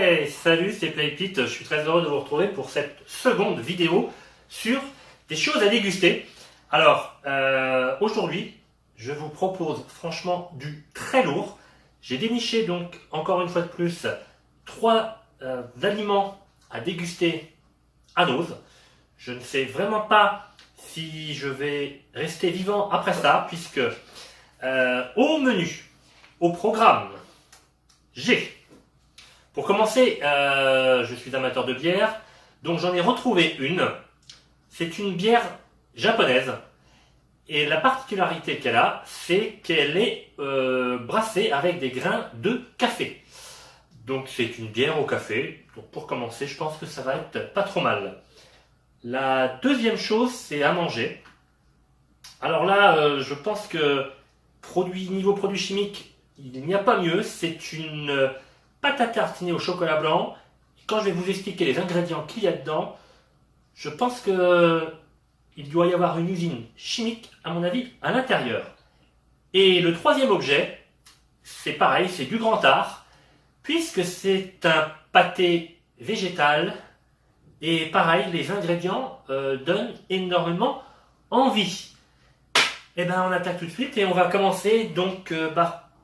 Hey, salut, c'est Playpit, je suis très heureux de vous retrouver pour cette seconde vidéo sur des choses à déguster. Alors, aujourd'hui, je vous propose franchement du très lourd. J'ai déniché donc, encore une fois de plus, trois aliments à déguster à dose. Je ne sais vraiment pas si je vais rester vivant après ça, puisque au menu, au programme, j'ai... Pour commencer, je suis amateur de bière, donc j'en ai retrouvé une. C'est une bière japonaise. Et la particularité qu'elle a, c'est qu'elle est brassée avec des grains de café. Donc c'est une bière au café. Donc pour commencer, je pense que ça va être pas trop mal. La deuxième chose, c'est à manger. Alors là, je pense que niveau produit chimique, il n'y a pas mieux. C'est une pâte à tartiner au chocolat blanc. Quand je vais vous expliquer les ingrédients qu'il y a dedans, je pense que il doit y avoir une usine chimique, à mon avis, à l'intérieur. Et le troisième objet, c'est pareil, c'est du grand art, puisque c'est un pâté végétal. Et pareil, les ingrédients donnent énormément envie. Et bien, on attaque tout de suite et on va commencer donc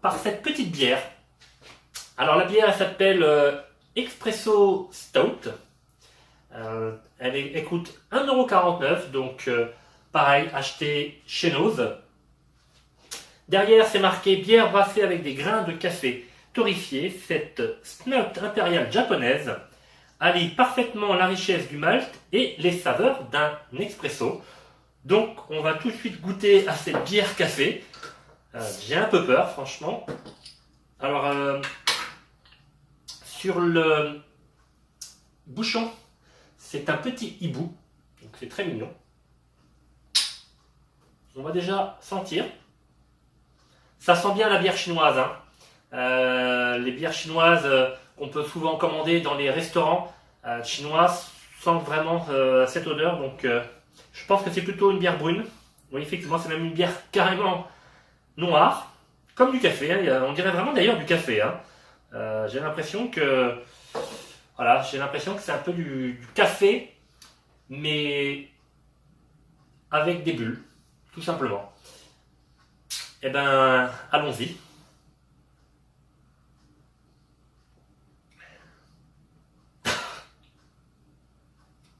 par cette petite bière. Alors la bière, elle s'appelle Espresso Stout. Elle coûte 1,49 €, donc pareil, acheté chez Nose. Derrière, c'est marqué bière brassée avec des grains de café torréfiés. Cette stout impériale japonaise allie parfaitement la richesse du malt et les saveurs d'un espresso. Donc, on va tout de suite goûter à cette bière café. J'ai un peu peur, franchement. Alors, sur le bouchon, c'est un petit hibou, donc c'est très mignon. On va déjà sentir. Ça sent bien la bière chinoise. Les bières chinoises qu'on peut souvent commander dans les restaurants chinois sentent vraiment cette odeur. Donc je pense que c'est plutôt une bière brune. Oui, effectivement, c'est même une bière carrément noire, comme du café. On dirait vraiment d'ailleurs du café. J'ai l'impression que c'est un peu du café, mais avec des bulles, tout simplement. Eh ben, allons-y.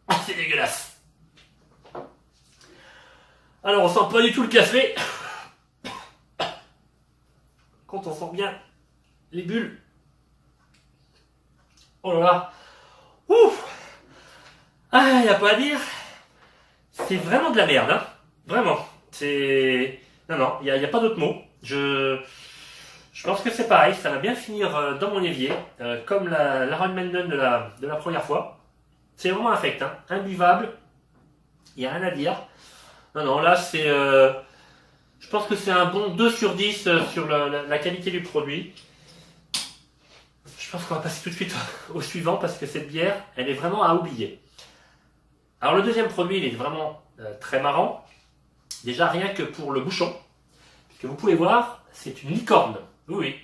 Ah, c'est dégueulasse. Alors, on sent pas du tout le café. Quand on sent bien les bulles. Oh là là. Ouf. Ah, y a pas à dire. C'est vraiment de la merde, Vraiment. C'est... Non, il y a pas d'autre mot. Je pense que c'est pareil, ça va bien finir dans mon évier, comme la Ron Mendon de la première fois. C'est vraiment infect, imbuvable, il n'y a rien à dire. Non, là c'est... je pense que c'est un bon 2 sur 10 sur la qualité du produit. Je pense qu'on va passer tout de suite au suivant parce que cette bière, elle est vraiment à oublier. Alors le deuxième produit, il est vraiment très marrant. Déjà rien que pour le bouchon, puisque vous pouvez voir, c'est une licorne. Oui,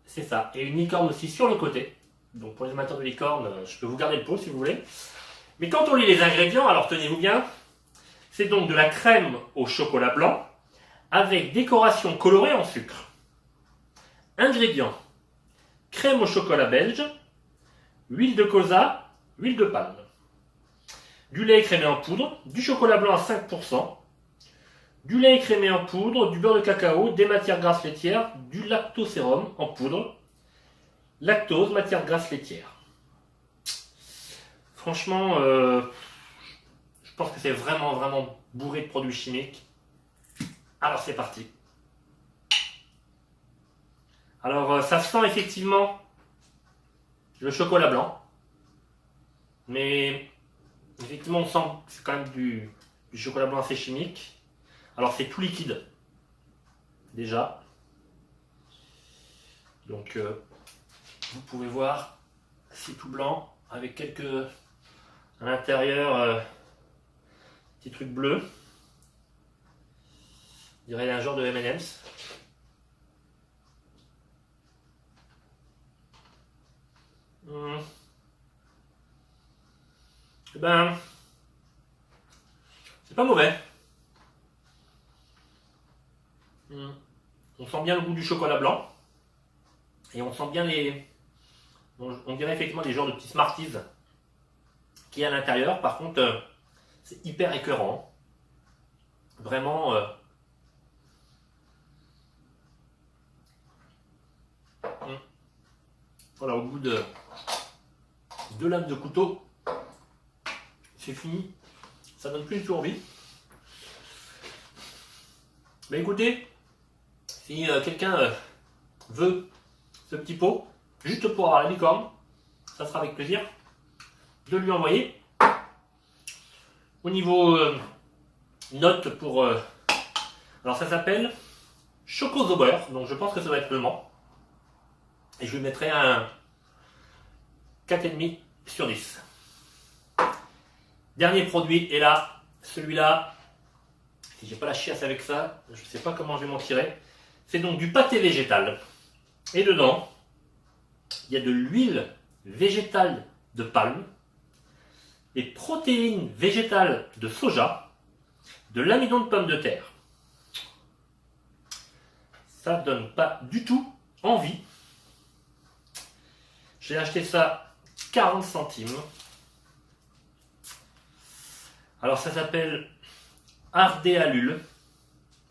c'est ça. Et une licorne aussi sur le côté. Donc pour les amateurs de licorne, je peux vous garder le pot si vous voulez. Mais quand on lit les ingrédients, alors tenez-vous bien, c'est donc de la crème au chocolat blanc avec décoration colorée en sucre. Ingrédients: crème au chocolat belge, huile de colza, huile de palme, du lait écrémé en poudre, du chocolat blanc à 5%, du lait écrémé en poudre, du beurre de cacao, des matières grasses laitières, du lactosérum en poudre, lactose, matière grasse laitière. Franchement, je pense que c'est vraiment bourré de produits chimiques. Alors c'est parti. Alors ça sent effectivement le chocolat blanc, mais effectivement on sent que c'est quand même du chocolat blanc assez chimique. Alors c'est tout liquide déjà, donc vous pouvez voir, c'est tout blanc avec quelques à l'intérieur petits trucs bleus. On dirait un genre de M&M's. Eh ben, c'est pas mauvais. On sent bien le goût du chocolat blanc. Et on sent bien on dirait effectivement des genres de petits Smarties qui est à l'intérieur. Par contre, c'est hyper écœurant. Vraiment. Voilà, au bout de 2 lames de couteau, c'est fini. Ça donne plus du tout envie. Mais écoutez, si quelqu'un veut ce petit pot, juste pour avoir la licorne, ça sera avec plaisir de lui envoyer. Au niveau note pour... alors ça s'appelle Choco the Beurre, donc je pense que ça va être le nom. Et je lui mettrai un 4,5 sur 10. Dernier produit, et là, celui-là, si j'ai pas la chiasse avec ça, je ne sais pas comment je vais m'en tirer. C'est donc du pâté végétal. Et dedans, il y a de l'huile végétale de palme, des protéines végétales de soja, de l'amidon de pomme de terre. Ça donne pas du tout envie. J'ai acheté ça 40 centimes. Alors ça s'appelle Ardéalul.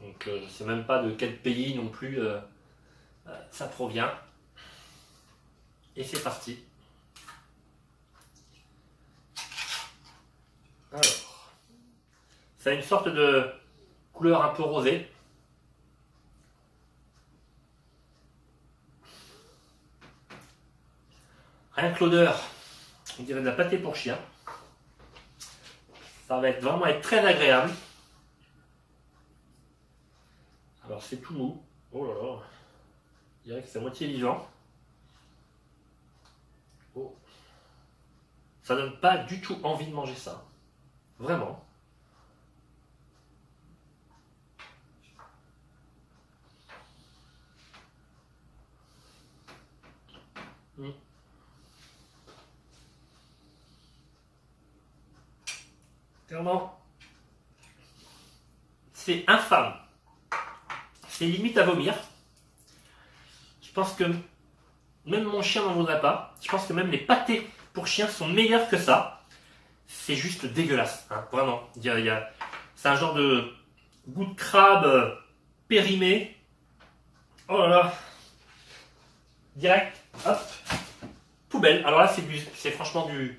Donc je ne sais même pas de quel pays non plus ça provient. Et c'est parti. Alors, ça a une sorte de couleur un peu rosée. Rien que l'odeur, on dirait de la pâtée pour chien. Ça va vraiment être très agréable. Alors c'est tout mou. Oh là là. Je dirais que c'est à moitié vivant. Oh. Ça donne pas du tout envie de manger ça. Vraiment. Clairement, c'est infâme. C'est limite à vomir. Je pense que même mon chien n'en voudrait pas. Je pense que même les pâtés pour chiens sont meilleurs que ça. C'est juste dégueulasse, hein, vraiment. C'est un genre de goût de crabe périmé. Oh là là. Direct, hop, poubelle. Alors là, c'est franchement du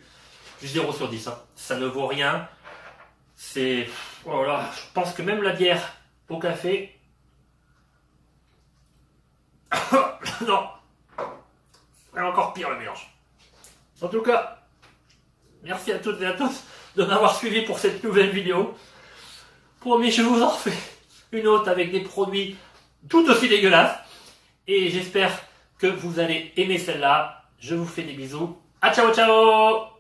0 sur 10. Hein. Ça ne vaut rien. C'est... Oh là, je pense que même la bière au café... non. C'est encore pire le mélange. En tout cas, merci à toutes et à tous de m'avoir suivi pour cette nouvelle vidéo. Promis, je vous en fais une autre avec des produits tout aussi dégueulasses. Et j'espère que vous allez aimer celle-là. Je vous fais des bisous. À ciao ciao!